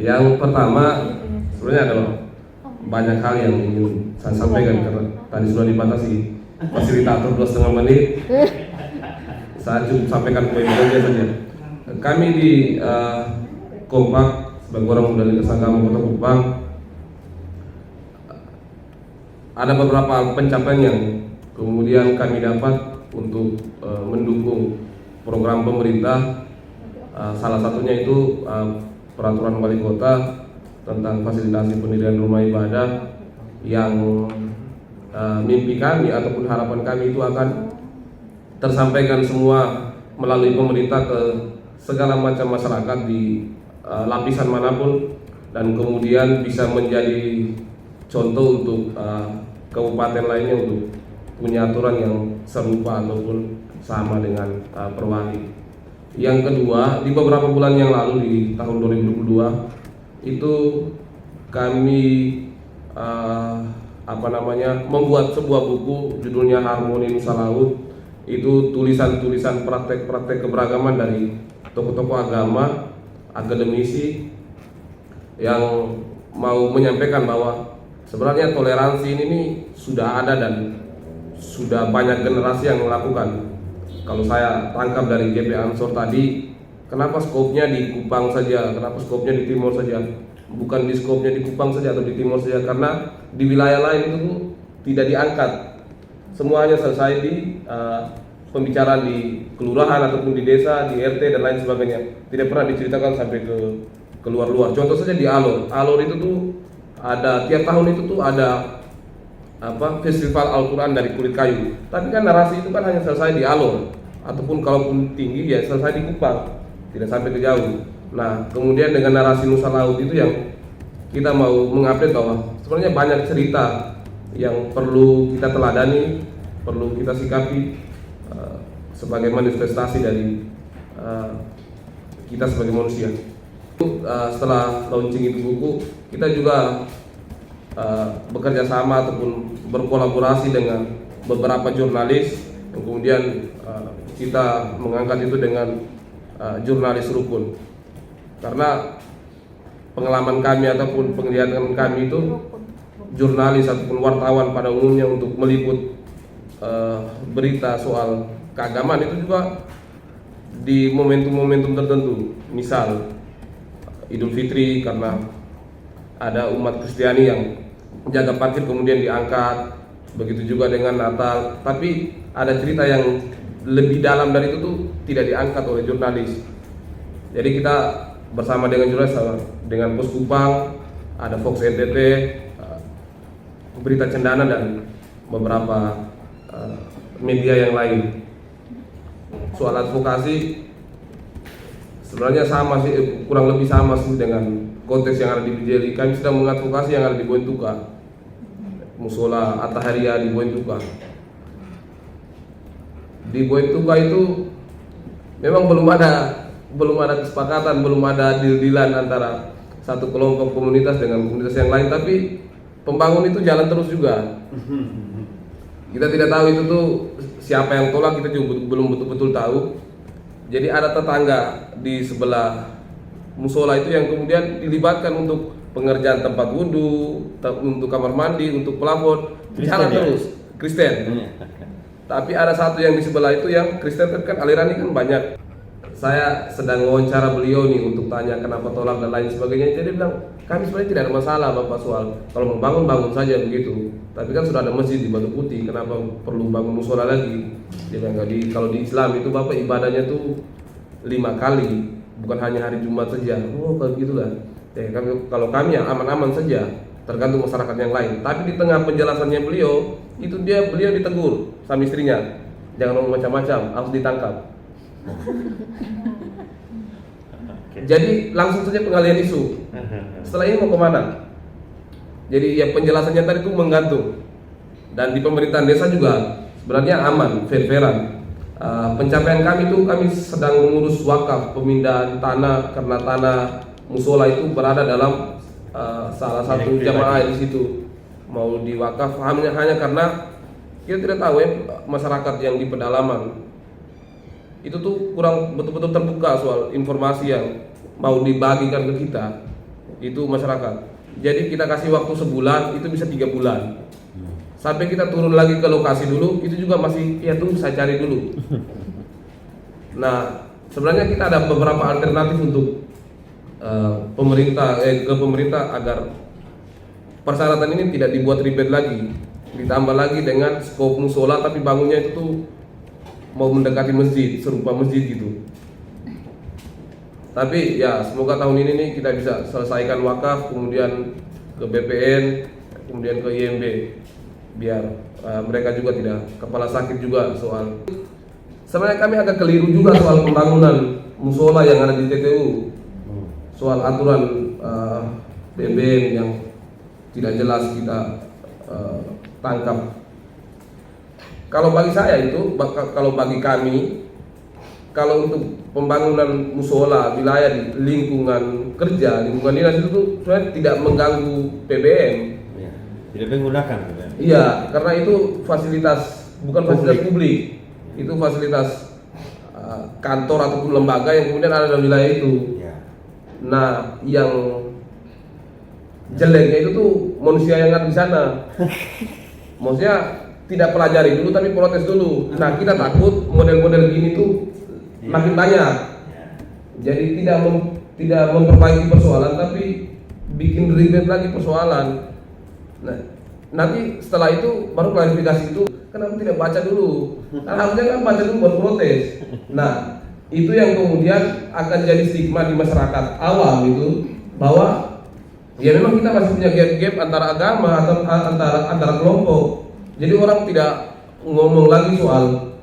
Yang pertama, sebenarnya ada banyak hal yang ingin saya sampaikan karena tadi sudah dibatasi fasilitator 2,5 menit. Saya cukup sampaikan poin-poinnya saja. Kami di Kompak sebagai orang muda lintas agama Kota Kupang ada beberapa pencapaian yang kemudian kami dapat untuk mendukung program pemerintah. Salah satunya itu peraturan wali kota tentang fasilitasi pendirian rumah ibadah yang mimpi kami ataupun harapan kami itu akan tersampaikan semua melalui pemerintah ke segala macam masyarakat di lapisan manapun, dan kemudian bisa menjadi contoh untuk kabupaten lainnya untuk punya aturan yang serupa ataupun sama dengan Perwali. Yang kedua, di beberapa bulan yang lalu di tahun 2022 itu kami membuat sebuah buku judulnya Harmoni Nusa Laut. Itu tulisan-tulisan praktek-praktek keberagaman dari tokoh-tokoh agama, akademisi yang mau menyampaikan bahwa sebenarnya toleransi ini sudah ada dan sudah banyak generasi yang melakukan. Kalau saya tangkap dari GP Ansor tadi, kenapa skopnya di Kupang saja, kenapa skopnya di Timur saja, bukan di skopnya di Kupang saja atau di Timur saja, karena di wilayah lain itu tidak diangkat. Semuanya selesai di pembicaraan di kelurahan ataupun di desa, di RT dan lain sebagainya. Tidak pernah diceritakan sampai ke luar-luar. Contoh saja di Alor. Alor itu tuh ada tiap tahun itu tuh ada festival Al-Quran dari kulit kayu. Tapi kan narasi itu kan hanya selesai di Alor, ataupun kalaupun tinggi ya selesai di Kupang, tidak sampai ke jauh. Nah, kemudian dengan narasi Nusa Laut itu yang kita mau mengupdate bahwa sebenarnya banyak cerita yang perlu kita teladani, perlu kita sikapi sebagai manifestasi dari kita sebagai manusia. Setelah launching itu buku, kita juga bekerja sama ataupun berkolaborasi dengan beberapa jurnalis, yang kemudian kita mengangkat itu dengan jurnalis rukun, karena pengalaman kami ataupun penglihatan kami itu jurnalis ataupun wartawan pada umumnya untuk meliput berita soal keagamaan itu juga di momentum-momentum tertentu, misal Idul Fitri karena ada umat Kristiani yang jaga parkir kemudian diangkat, begitu juga dengan Natal. Tapi ada cerita yang lebih dalam dari itu tuh tidak diangkat oleh jurnalis. Jadi kita bersama dengan jurnalis, dengan Pos Kupang, ada Fox NTT, Berita Cendana dan beberapa media yang lain. Soal advokasi sebenarnya sama sih, kurang lebih sama sih dengan konteks yang ada di Bijeli. Kami sedang mengadvokasi yang ada di Boentuka, Musola Ataharia di Boentuka. Di Boentuka itu memang belum ada kesepakatan, belum ada deal-dealan antara satu kelompok komunitas dengan komunitas yang lain, tapi pembangun itu jalan terus juga. Kita tidak tahu itu tuh siapa yang tolak, kita juga belum betul-betul tahu. Jadi ada tetangga di sebelah musola itu yang kemudian dilibatkan untuk pengerjaan tempat wudhu, untuk kamar mandi, untuk pelafon, jalan terus Kristen. Tapi ada satu yang di sebelah itu yang Kristen kan alirannya kan banyak. Saya sedang wawancara beliau nih untuk tanya kenapa tolak dan lain sebagainya. Jadi bilang, kami sebenarnya tidak ada masalah Bapak soal kalau membangun bangun saja begitu. Tapi kan sudah ada masjid di Batu Putih, kenapa perlu bangun musola lagi? Dia bilang, kalau di Islam itu Bapak ibadahnya tuh 5 kali, bukan hanya hari Jumat saja. Oh, kalau gitulah. Kalau kami ya aman-aman saja, tergantung masyarakat yang lain. Tapi di tengah penjelasannya beliau, beliau ditegur sama istrinya, jangan ngomong macam-macam, harus ditangkap. Jadi langsung saja pengalihan isu. Setelah ini mau kemana? Jadi yang penjelasannya tadi itu menggantung. Dan di pemerintahan desa juga sebenarnya aman, fair-fairan. Pencapaian kami itu kami sedang mengurus wakaf pemindahan tanah, karena tanah musola itu berada dalam salah satu jamaah di situ mau diwakaf hanya karena kita tidak tahu ya, masyarakat yang di pedalaman itu tuh kurang betul-betul terbuka soal informasi yang mau dibagikan ke kita. itu masyarakat. Jadi kita kasih waktu sebulan, itu bisa 3 bulan. Sampai kita turun lagi ke lokasi dulu, itu juga masih ya tuh saya cari dulu. Nah, sebenarnya kita ada beberapa alternatif untuk ke pemerintah agar persyaratan ini tidak dibuat ribet lagi. Ditambah lagi dengan skop musola tapi bangunnya itu tuh mau mendekati masjid, serupa masjid gitu. Tapi ya semoga tahun ini nih kita bisa selesaikan wakaf, kemudian ke BPN, kemudian ke IMB, biar mereka juga tidak kepala sakit juga soal. Sebenarnya kami agak keliru juga soal pembangunan musola yang ada di TTU, soal aturan BBM yang tidak jelas kita tangkap. Kalau bagi saya itu, kalau bagi kami, kalau untuk pembangunan musola wilayah di lingkungan kerja, lingkungan dinas itu tuh sebenarnya tidak mengganggu PBM. Ya, tidak menggunakan PBM. Iya, karena itu fasilitas, bukan fasilitas publik, itu fasilitas kantor ataupun lembaga yang kemudian ada dalam wilayah itu. Ya. Nah, yang jeleknya itu tuh manusia yang ada di sana. Maksudnya tidak pelajari dulu tapi protes dulu. Nah, kita takut model-model gini tuh makin banyak. Jadi tidak memperbaiki persoalan tapi bikin ribet lagi persoalan. Nah, nanti setelah itu baru klarifikasi itu kenapa tidak baca dulu? Kan harusnya kan baca dulu baru protes. Nah, itu yang kemudian akan jadi stigma di masyarakat awam itu bahwa ya memang kita masih punya gap-gap antara agama atau antara kelompok. Jadi orang tidak ngomong lagi soal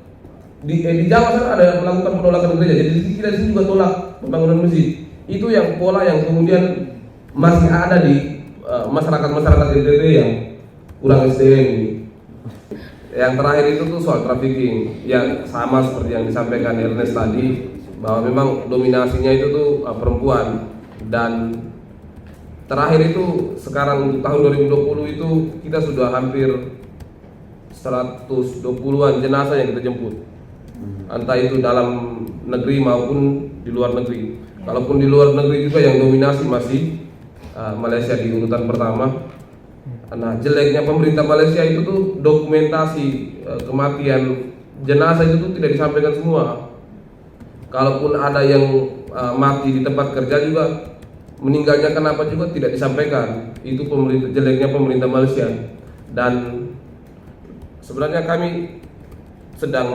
di Jawa kan ada yang melakukan penolakan gereja. Jadi kita di sini juga tolak pembangunan masjid. Itu yang pola yang kemudian masih ada di masyarakat NTT yang kurang SDM ini. Yang terakhir itu tuh soal trafficking, yang sama seperti yang disampaikan Ernest tadi, bahwa memang dominasinya itu tuh perempuan. Dan terakhir itu sekarang untuk tahun 2020 itu kita sudah hampir 120-an jenazah yang kita jemput, entah itu dalam negeri maupun di luar negeri. Kalaupun di luar negeri juga yang dominasi masih Malaysia di urutan pertama. Nah, jeleknya pemerintah Malaysia itu tuh dokumentasi kematian jenazah itu tuh tidak disampaikan semua. Kalaupun ada yang mati di tempat kerja juga, meninggalnya kenapa juga tidak disampaikan. Itu jeleknya pemerintah Malaysia. Dan sebenarnya kami sedang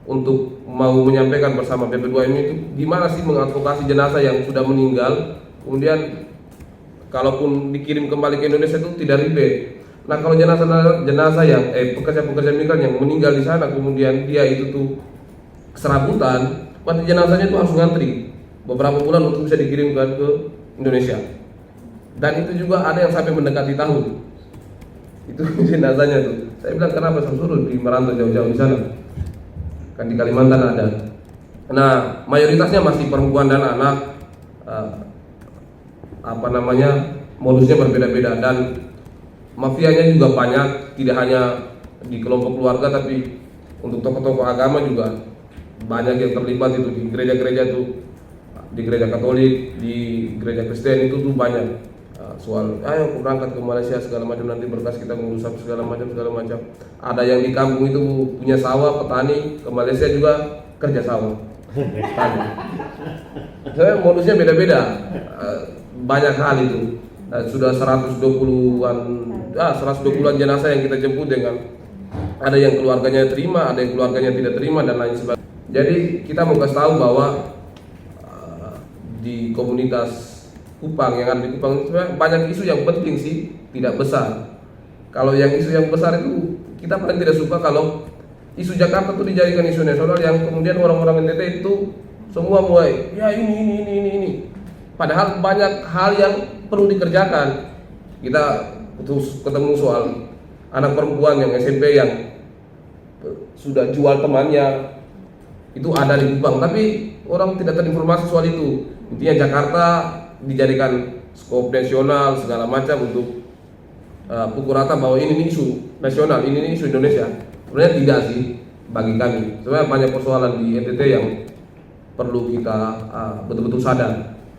untuk mau menyampaikan bersama BP2M itu gimana sih mengadvokasi jenazah yang sudah meninggal, kemudian kalaupun dikirim kembali ke Indonesia itu tidak ribet. Nah, kalau jenazah yang pekerja-pekerja migran yang meninggal di sana kemudian dia itu tuh serabutan, berarti jenazahnya itu harus ngantri beberapa bulan untuk bisa dikirimkan ke Indonesia. Dan itu juga ada yang sampai mendekati tahun. Itu jenazahnya tuh. Saya bilang kenapa saya suruh di merantau jauh-jauh di sana? Kan di Kalimantan ada. Nah, mayoritasnya masih perempuan dan anak. Modusnya berbeda-beda dan mafianya juga banyak, tidak hanya di kelompok keluarga tapi untuk tokoh-tokoh agama juga banyak yang terlibat itu di gereja-gereja tuh, di gereja Katolik, di gereja Kristen itu tuh banyak soal ayo berangkat ke Malaysia segala macam, nanti berkas kita ngurus segala macam. Ada yang di kampung itu punya sawah, petani, ke Malaysia juga kerja sawah. Saya modusnya beda-beda. Banyak hal itu. Sudah 120-an jenazah yang kita jemput dengan ada yang keluarganya terima, ada yang keluarganya tidak terima dan lain sebagainya. Jadi kita mau kasih tahu bahwa di komunitas Kupang yang ada di Kupang itu banyak isu yang penting sih, tidak besar. Kalau yang isu yang besar itu kita paling tidak suka kalau isu Jakarta itu dijadikan isu nasional yang kemudian orang-orang NTT itu semua mulai ya ini. Padahal banyak hal yang perlu dikerjakan. Kita terus ketemu soal anak perempuan yang SMP yang sudah jual temannya, itu ada di Kupang, tapi orang tidak terinformasi soal itu. Intinya Jakarta dijadikan skop nasional segala macam untuk pukul rata bahwa ini isu nasional, ini isu Indonesia. Sebenarnya tidak sih bagi kami. Sebenarnya banyak persoalan di NTT yang perlu kita betul-betul sadar.